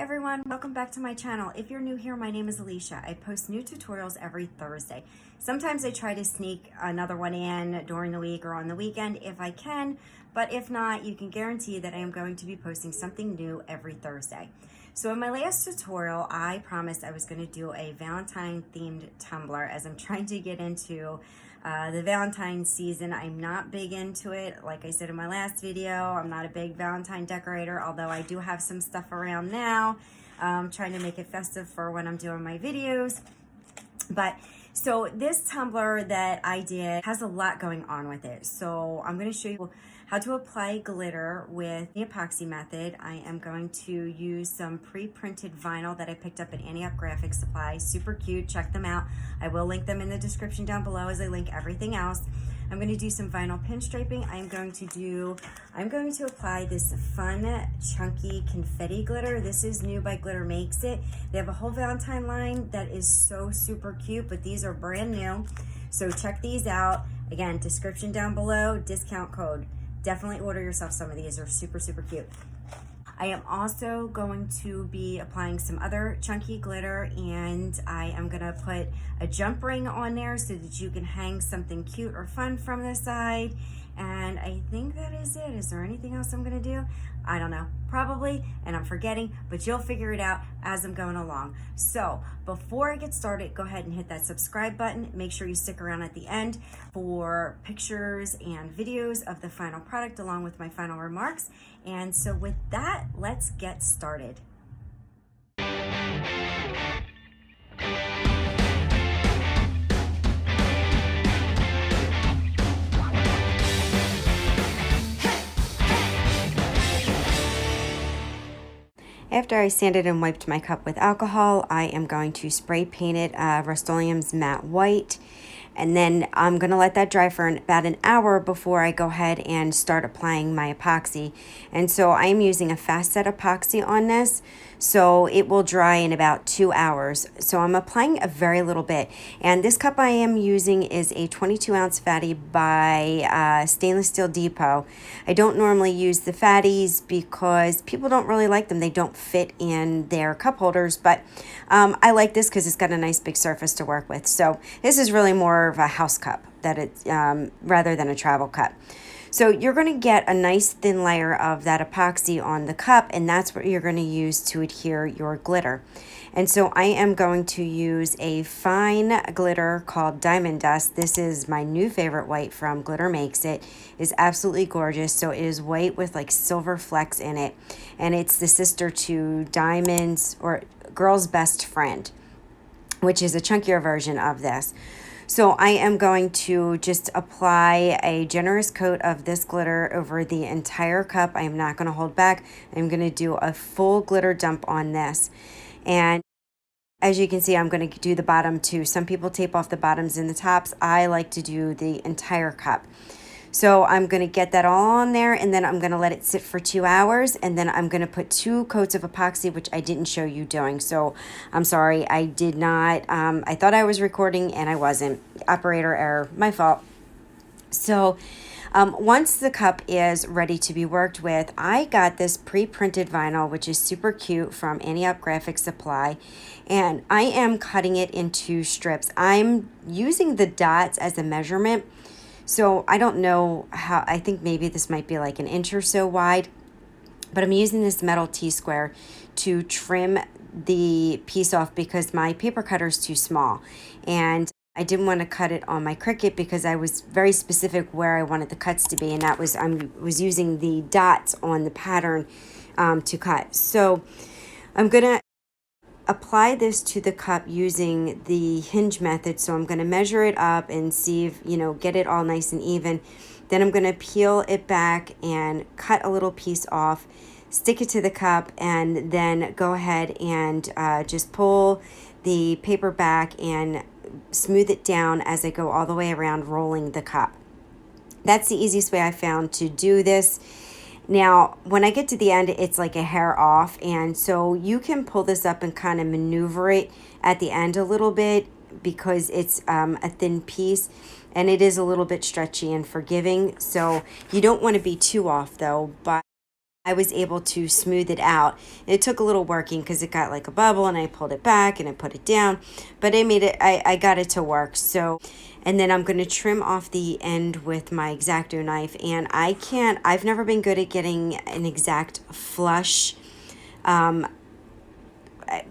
everyone, welcome back to my channel. If you're new here, my name is Alicia. I post new tutorials every Thursday. Sometimes I try to sneak another one in during the week or on the weekend if I can, but if not, you can guarantee that I am going to be posting something new every Thursday. So in my last tutorial, I promised I was going to do a Valentine themed tumbler as I'm trying to get into the Valentine season. I'm not big into it. Like I said in my last video, I'm not a big Valentine decorator, although I do have some stuff around now, trying to make it festive for when I'm doing my videos. But so this tumbler that I did has a lot going on with it. So I'm going to show you how to apply glitter with the epoxy method. I am going to use some pre-printed vinyl that I picked up at Antioch Graphic Supply. Super cute, check them out. I will link them in the description down below as I link everything else. I'm going to do some vinyl pinstriping. I'm going to apply this fun, chunky confetti glitter. This is new by Glitter Makes It. They have a whole Valentine line that is so super cute, but these are brand new. So check these out. Again, description down below, discount code. Definitely order yourself some of these. They're super, super cute. I am also going to be applying some other chunky glitter, and I am going to put a jump ring on there so that you can hang something cute or fun from the side. And I think that is it. Is there anything else I'm going to do? I don't know. Probably, and I'm forgetting, but you'll figure it out as I'm going along. So before I get started, go ahead and hit that subscribe button. Make sure you stick around at the end for pictures and videos of the final product along with my final remarks. And so with that, let's get started. After I sanded and wiped my cup with alcohol, I am going to spray paint it Rust-Oleum's matte white. And then I'm going to let that dry for about an hour before I go ahead and start applying my epoxy. And so I am using a fast set epoxy on this, so it will dry in about 2 hours. So I'm applying a very little bit. And this cup I am using is a 22-ounce fatty by Stainless Steel Depot. I don't normally use the fatties because people don't really like them. They don't fit in their cup holders, but I like this because it's got a nice big surface to work with. So this is really more of a house cup that it's rather than a travel cup. So you're going to get a nice thin layer of that epoxy on the cup, and that's what you're going to use to adhere your glitter. And so I am going to use a fine glitter called Diamond Dust. This is my new favorite white from Glitter Makes It. It's absolutely gorgeous. So it is white with like silver flecks in it, and it's the sister to Diamond's or Girl's Best Friend, which is a chunkier version of this. So I am going to just apply a generous coat of this glitter over the entire cup. I am not going to hold back. I'm going to do a full glitter dump on this. And as you can see, I'm going to do the bottom too. Some people tape off the bottoms and the tops. I like to do the entire cup. So I'm going to get that all on there, and then I'm going to let it sit for 2 hours, and then I'm going to put 2 coats of epoxy, which I didn't show you doing. So I'm sorry, I did not. I thought I was recording and I wasn't. Operator error, my fault. So once the cup is ready to be worked with, I got this pre-printed vinyl, which is super cute, from Antioch Graphic Supply, and I am cutting it into strips. I'm using the dots as a measurement. So I don't know how, I think maybe this might be like an inch or so wide, but I'm using this metal T-square to trim the piece off because my paper cutter is too small. And I didn't want to cut it on my Cricut because I was very specific where I wanted the cuts to be, and that was, I was using the dots on the pattern to cut. So I'm going to apply this to the cup using the hinge method. So I'm going to measure it up and see if, get it all nice and even. Then I'm going to peel it back and cut a little piece off, stick it to the cup, and then go ahead and just pull the paper back and smooth it down as I go all the way around, rolling the cup. That's the easiest way I found to do this. Now, when I get to the end, it's like a hair off, and so you can pull this up and kind of maneuver it at the end a little bit because it's a thin piece, and it is a little bit stretchy and forgiving, so you don't want to be too off though. But I was able to smooth it out. It took a little working because it got like a bubble, and I pulled it back and I put it down, but I got it to work. So, and then I'm going to trim off the end with my X-Acto knife, and I've never been good at getting an exact flush. I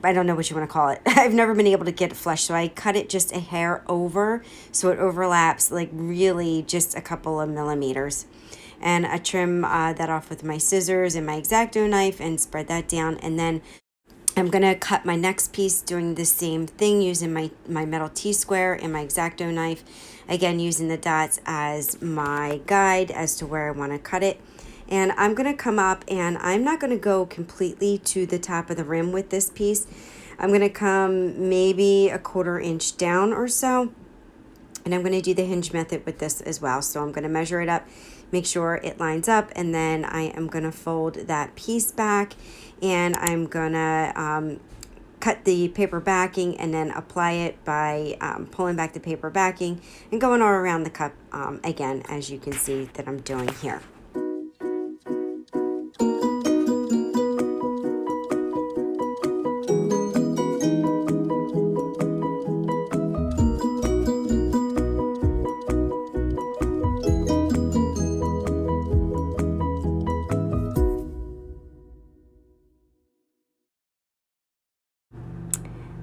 don't know what you want to call it. I've never been able to get it flush, so I cut it just a hair over so it overlaps like really just a couple of millimeters. And I trim that off with my scissors and my X-Acto knife and spread that down. And then I'm going to cut my next piece doing the same thing using my metal T-square and my X-Acto knife. Again, using the dots as my guide as to where I want to cut it. And I'm going to come up, and I'm not going to go completely to the top of the rim with this piece. I'm going to come maybe a 1/4 inch down or so. And I'm going to do the hinge method with this as well. So I'm going to measure it up, make sure it lines up, and then I am going to fold that piece back, and I'm going to cut the paper backing and then apply it by pulling back the paper backing and going all around the cup again, as you can see that I'm doing here.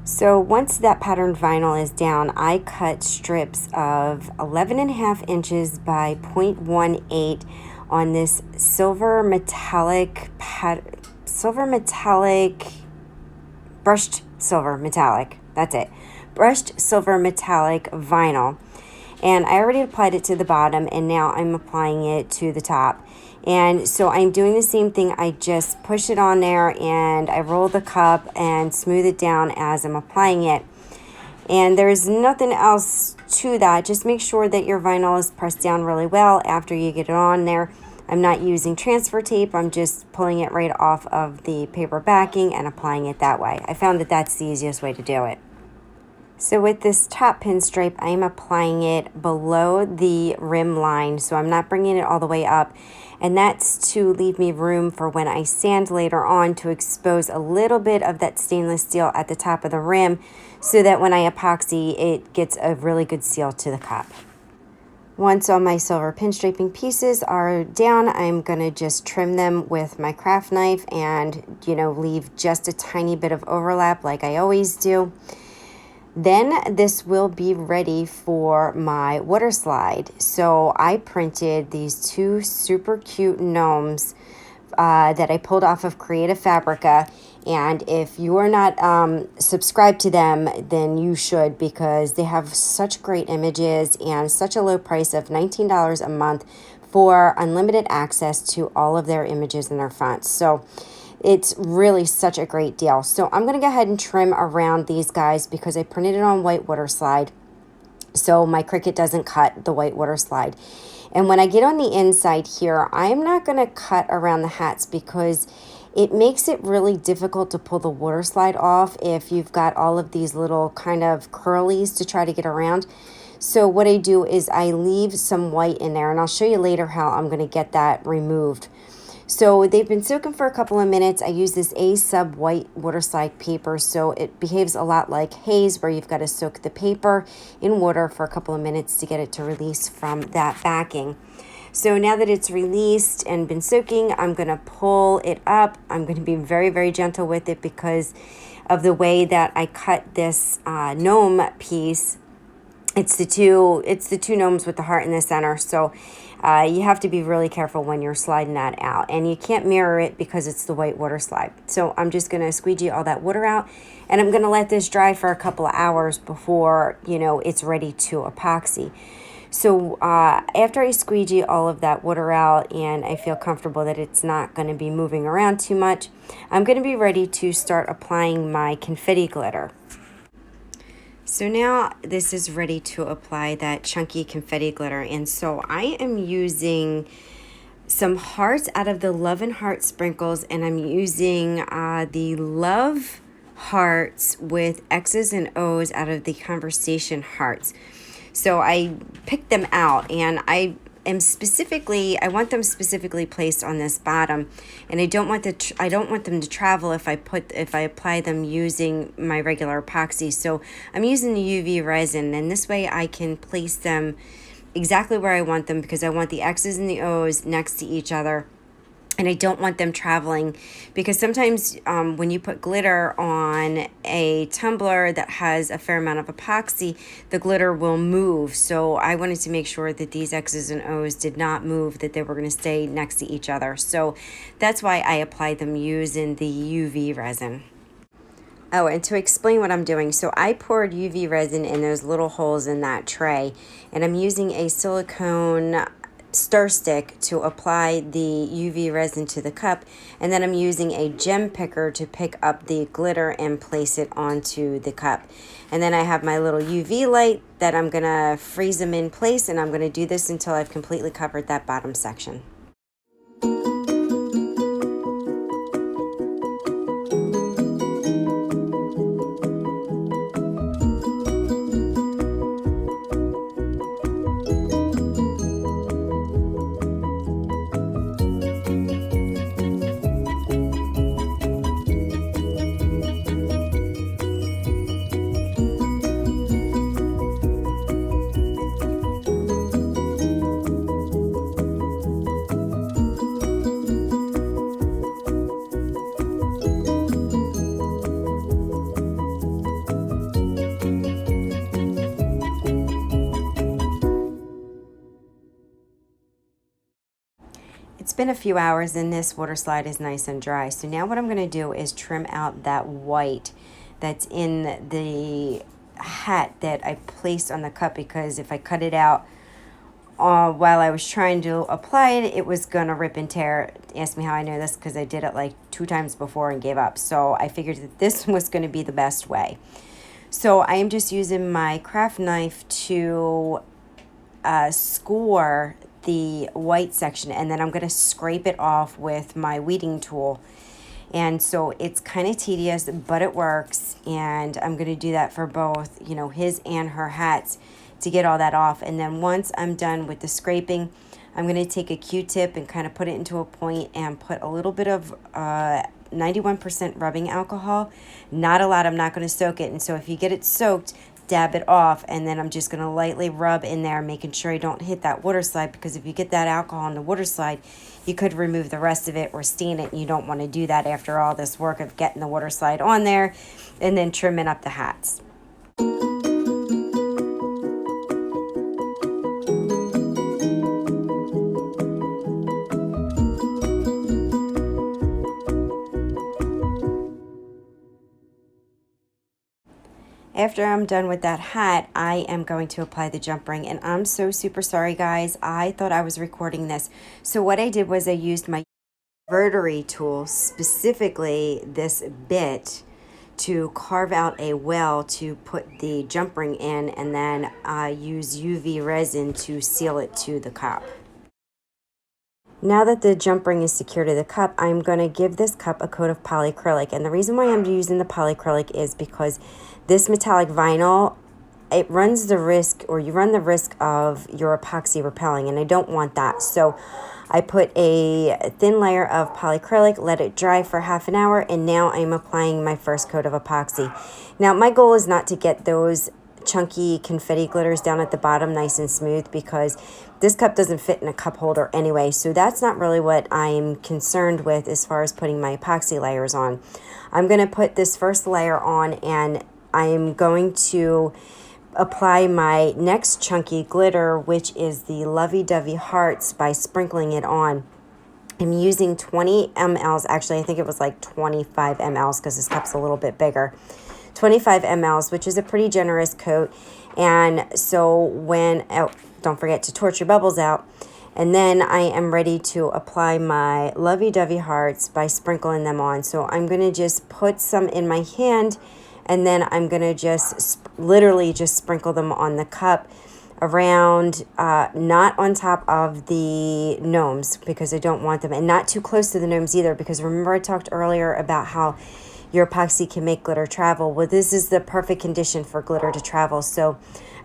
So once that patterned vinyl is down, I cut strips of 11.5 inches by 0.18 on this silver metallic, brushed silver metallic, that's it, brushed silver metallic vinyl. And I already applied it to the bottom, and now I'm applying it to the top. And so I'm doing the same thing. I just push it on there and I roll the cup and smooth it down as I'm applying it. And there's nothing else to that. Just make sure that your vinyl is pressed down really well after you get it on there. I'm not using transfer tape. I'm just pulling it right off of the paper backing and applying it that way. I found that that's the easiest way to do it. So with this top pinstripe, I'm applying it below the rim line, so I'm not bringing it all the way up. And that's to leave me room for when I sand later on to expose a little bit of that stainless steel at the top of the rim so that when I epoxy, it gets a really good seal to the cup. Once all my silver pinstriping pieces are down, I'm going to just trim them with my craft knife and, leave just a tiny bit of overlap like I always do. Then this will be ready for my water slide. So I printed these 2 super cute gnomes that I pulled off of Creative Fabrica. And if you are not subscribed to them, then you should, because they have such great images and such a low price of $19 a month for unlimited access to all of their images and their fonts. So it's really such a great deal. So I'm going to go ahead and trim around these guys because I printed it on white water slide, so my Cricut doesn't cut the white water slide. And when I get on the inside here, I'm not going to cut around the hats because it makes it really difficult to pull the water slide off if you've got all of these little kind of curlies to try to get around. So what I do is I leave some white in there, and I'll show you later how I'm going to get that removed. So they've been soaking for a couple of minutes. I use this A-Sub white water slide paper, so it behaves a lot like haze, where you've got to soak the paper in water for a couple of minutes to get it to release from that backing. So now that it's released and been soaking, I'm going to pull it up. I'm going to be very, very gentle with it because of the way that I cut this gnome piece. It's the two gnomes with the heart in the center. So you have to be really careful when you're sliding that out. And you can't mirror it because it's the white water slide. So I'm just going to squeegee all that water out. And I'm going to let this dry for a couple of hours before, it's ready to epoxy. So after I squeegee all of that water out and I feel comfortable that it's not going to be moving around too much, I'm going to be ready to start applying my confetti glitter. So now this is ready to apply that chunky confetti glitter. And so I am using some hearts out of the Love and Heart sprinkles, and I'm using the Love hearts with X's and O's out of the Conversation hearts. So I picked them out, and I am specifically, I want them specifically placed on this bottom, and I don't want them to travel if I apply them using my regular epoxy. So I'm using the UV resin, and this way I can place them exactly where I want them, because I want the X's and the O's next to each other. And I don't want them traveling, because sometimes when you put glitter on a tumbler that has a fair amount of epoxy, the glitter will move. So I wanted to make sure that these X's and O's did not move, that they were going to stay next to each other. So that's why I applied them using the UV resin. Oh, and to explain what I'm doing, so I poured UV resin in those little holes in that tray, and I'm using a silicone stir stick to apply the UV resin to the cup, and then I'm using a gem picker to pick up the glitter and place it onto the cup. And then I have my little UV light that I'm gonna freeze them in place, and I'm gonna do this until I've completely covered that bottom section. It's been a few hours and this water slide is nice and dry. So now what I'm going to do is trim out that white that's in the hat that I placed on the cup, because if I cut it out while I was trying to apply it, it was going to rip and tear. Ask me how I know this, because I did it like 2 times before and gave up. So I figured that this was going to be the best way. So I am just using my craft knife to score the white section, and then I'm going to scrape it off with my weeding tool. And so it's kind of tedious, but it works, and I'm going to do that for both, you know, his and her hats, to get all that off. And then once I'm done with the scraping, I'm going to take a Q-tip and kind of put it into a point and put a little bit of 91% rubbing alcohol. Not a lot. I'm not going to soak it. And so if you get it soaked, dab it off, and then I'm just going to lightly rub in there, making sure I don't hit that water slide, because if you get that alcohol on the water slide, you could remove the rest of it or stain it, and you don't want to do that after all this work of getting the water slide on there and then trimming up the hats. After I'm done with that hat, I am going to apply the jump ring, and I'm so super sorry, guys. I thought I was recording this. So what I did was I used my Rotary tool, specifically this bit, to carve out a well to put the jump ring in, and then use UV resin to seal it to the cup. Now that the jump ring is secured to the cup, I'm going to give this cup a coat of polyacrylic. And the reason why I'm using the polyacrylic is because this metallic vinyl, it runs the risk, or you run the risk of your epoxy repelling, and I don't want that. So I put a thin layer of polyacrylic, let it dry for half an hour, and now I'm applying my first coat of epoxy. Now my goal is not to get those chunky confetti glitters down at the bottom nice and smooth, because this cup doesn't fit in a cup holder anyway, so that's not really what I'm concerned with as far as putting my epoxy layers on. I'm going to put this first layer on, and I'm going to apply my next chunky glitter, which is the Lovey Dovey hearts, by sprinkling it on. I'm using 20 mLs, actually I think it was like 25 mLs because this cup's a little bit bigger. 25 mLs, which is a pretty generous coat. And so when, oh, don't forget to torch your bubbles out. And then I am ready to apply my Lovey Dovey hearts by sprinkling them on. So I'm going to just put some in my hand, and then I'm going to just literally just sprinkle them on the cup around, not on top of the gnomes, because I don't want them, and not too close to the gnomes either, because remember I talked earlier about how your epoxy can make glitter travel. Well, this is the perfect condition for glitter to travel. So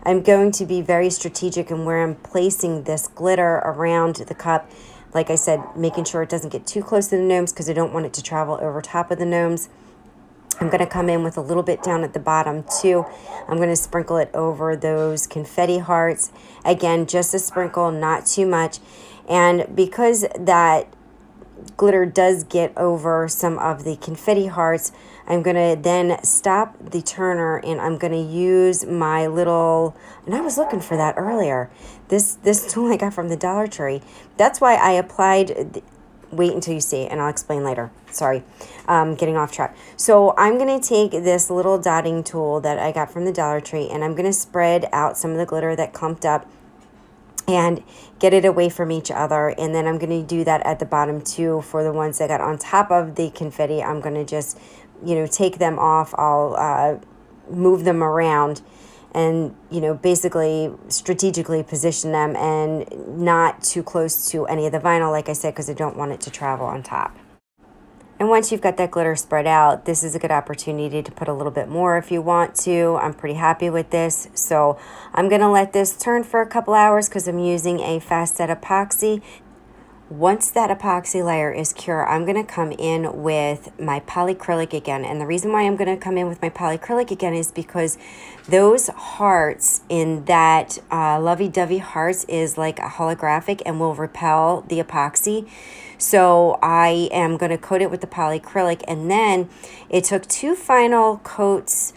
I'm going to be very strategic in where I'm placing this glitter around the cup. Like I said, making sure it doesn't get too close to the gnomes because I don't want it to travel over top of the gnomes. I'm going to come in with a little bit down at the bottom too. I'm going to sprinkle it over those confetti hearts. Again, just a sprinkle, not too much. And because that glitter does get over some of the confetti hearts, I'm going to then stop the turner and I'm going to use my little, and I was looking for that earlier, this tool I got from the Dollar Tree. That's why I applied, wait until you see it and I'll explain later. Sorry, getting off track. So I'm going to take this little dotting tool that I got from the Dollar Tree and I'm going to spread out some of the glitter that clumped up and get it away from each other. And then I'm going to do that at the bottom too for the ones that got on top of the confetti. I'm going to just, take them off. I'll move them around and, basically strategically position them and not too close to any of the vinyl, like I said, because I don't want it to travel on top. And once you've got that glitter spread out, this is a good opportunity to put a little bit more if you want to. I'm pretty happy with this. So I'm going to let this turn for a couple hours because I'm using a fast set epoxy. Once that epoxy layer is cure, I'm going to come in with my polyacrylic again. And the reason why I'm going to come in with my polyacrylic again is because those hearts in that Lovey Dovey hearts is like a holographic and will repel the epoxy. So I am going to coat it with the polyacrylic. And then it took 2 final coats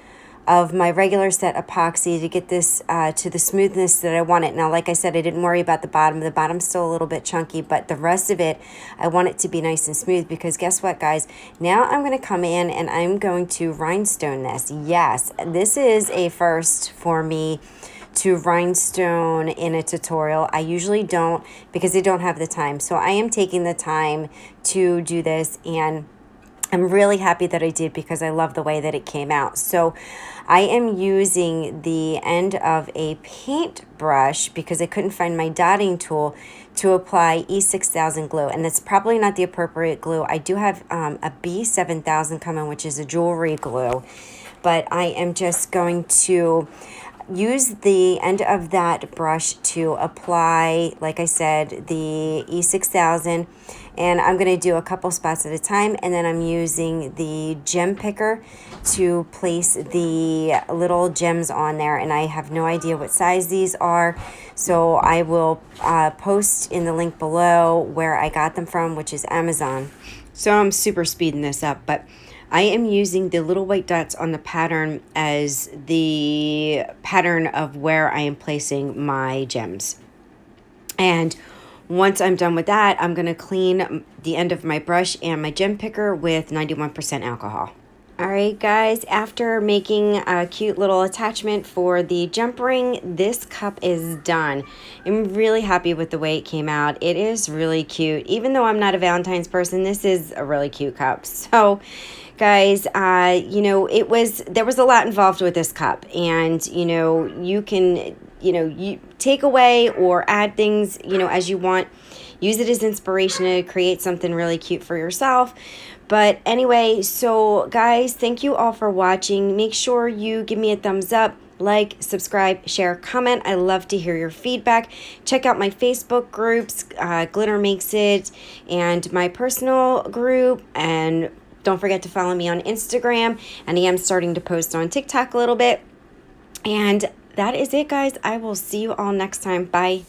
of my regular set epoxy to get this to the smoothness that I want it. Now, like I said, I didn't worry about the bottom. The bottom's still a little bit chunky, but the rest of it, I want it to be nice and smooth because guess what, guys? Now I'm going to come in and I'm going to rhinestone this. Yes, this is a first for me to rhinestone in a tutorial. I usually don't because I don't have the time. So I am taking the time to do this and I'm really happy that I did because I love the way that it came out. So I am using the end of a paintbrush because I couldn't find my dotting tool to apply E6000 glue. And that's probably not the appropriate glue. I do have a B7000 coming, which is a jewelry glue. But I am just going to use the end of that brush to apply, like I said, the E6000. And I'm going to do a couple spots at a time. And then I'm using the gem picker to place the little gems on there. And I have no idea what size these are. So I will post in the link below where I got them from, which is Amazon. So I'm super speeding this up. But I am using the little white dots on the pattern as the pattern of where I am placing my gems. And once I'm done with that, I'm going to clean the end of my brush and my gem picker with 91% alcohol. All right, guys, after making a cute little attachment for the jump ring, this cup is done. I'm really happy with the way it came out. It is really cute. Even though I'm not a Valentine's person, this is a really cute cup. So, guys, there was a lot involved with this cup. And, you can, you take away or add things, as you want. Use it as inspiration to create something really cute for yourself. But anyway, so guys, thank you all for watching. Make sure you give me a thumbs up, like, subscribe, share, comment. I love to hear your feedback. Check out my Facebook groups, Glitter Makes It, and my personal group. And don't forget to follow me on Instagram. And I am starting to post on TikTok a little bit. And that is it, guys. I will see you all next time. Bye.